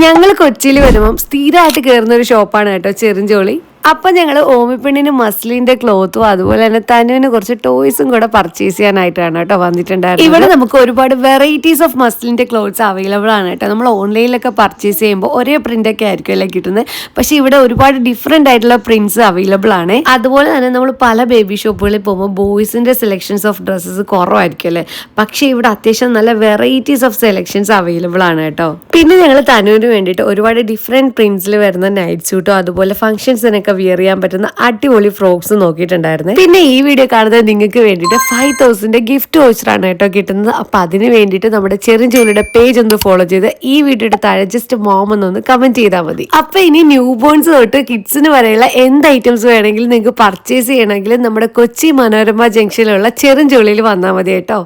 ഞങ്ങൾ കൊച്ചിയിൽ വരുമ്പം സ്ഥിരമായിട്ട് കയറുന്ന ഒരു ഷോപ്പാണ് കേട്ടോ ചെറിഞ്ചോളി. അപ്പം ഞങ്ങൾ ഓമിപ്പെണ്ണിന് മസ്ലിന്റെ ക്ലോത്തും അതുപോലെ തന്നെ തനുവിന് കുറച്ച് ടോയ്സും കൂടെ പർച്ചേസ് ചെയ്യാനായിട്ടാണ് കേട്ടോ വന്നിട്ടുണ്ടായിരുന്നത്. ഇവിടെ നമുക്ക് ഒരുപാട് വെറൈറ്റീസ് ഓഫ് മസ്ലിന്റെ ക്ലോത്ത്സ് അവൈലബിൾ ആണ് കേട്ടോ. നമ്മൾ ഓൺലൈനിലൊക്കെ പർച്ചേസ് ചെയ്യുമ്പോൾ ഒരേ പ്രിന്റ് ഒക്കെ ആയിരിക്കും അല്ലേ കിട്ടുന്നത്. പക്ഷെ ഇവിടെ ഒരുപാട് ഡിഫറെന്റ് ആയിട്ടുള്ള പ്രിന്റ്സ് അവൈലബിൾ ആണ്. അതുപോലെ തന്നെ നമ്മൾ പല ബേബി ഷോപ്പുകളിൽ പോകുമ്പോൾ ബോയ്സിന്റെ സെലക്ഷൻസ് ഓഫ് ഡ്രസ്സസ് കുറവായിരിക്കും അല്ലേ. പക്ഷെ ഇവിടെ അത്യാവശ്യം നല്ല വെറൈറ്റീസ് ഓഫ് സെലക്ഷൻസ് അവൈലബിൾ ആണ് കേട്ടോ. പിന്നെ ഞങ്ങൾ തനുവിന് വേണ്ടിയിട്ട് ഒരുപാട് ഡിഫറെന്റ് പ്രിന്റ്സിൽ വരുന്ന നൈറ്റ് സൂട്ടോ അതുപോലെ ഫംഗ്ഷൻസിനൊക്കെ വിയർ ചെയ്യാൻ പറ്റുന്ന അടിപൊളി ഫ്രോക്സ് നോക്കിയിട്ടുണ്ടായിരുന്നു. പിന്നെ ഈ വീഡിയോ കാണുന്നത് നിങ്ങൾക്ക് വേണ്ടിയിട്ട് 5000 ഗിഫ്റ്റ് വൗച്ചറാണ് കേട്ടോ കിട്ടുന്നത്. അപ്പൊ അതിന് വേണ്ടിയിട്ട് നമ്മുടെ ചെറിഞ്ചോളിയുടെ പേജ് ഒന്ന് ഫോളോ ചെയ്ത് ഈ വീഡിയോയുടെ താഴെ ജസ്റ്റ് മോം എന്നൊന്ന് കമന്റ് ചെയ്താൽ മതി. അപ്പൊ ഇനി ന്യൂ ബോൺസ് തൊട്ട് കിഡ്സിന് വരെയുള്ള എന്ത് ഐറ്റംസ് വേണമെങ്കിലും നിങ്ങൾക്ക് പർച്ചേസ് ചെയ്യണമെങ്കിൽ നമ്മുടെ കൊച്ചി മനോരമ ജംഗ്ഷനിലുള്ള ചെറിഞ്ചോളിയിൽ വന്നാൽ മതി കേട്ടോ.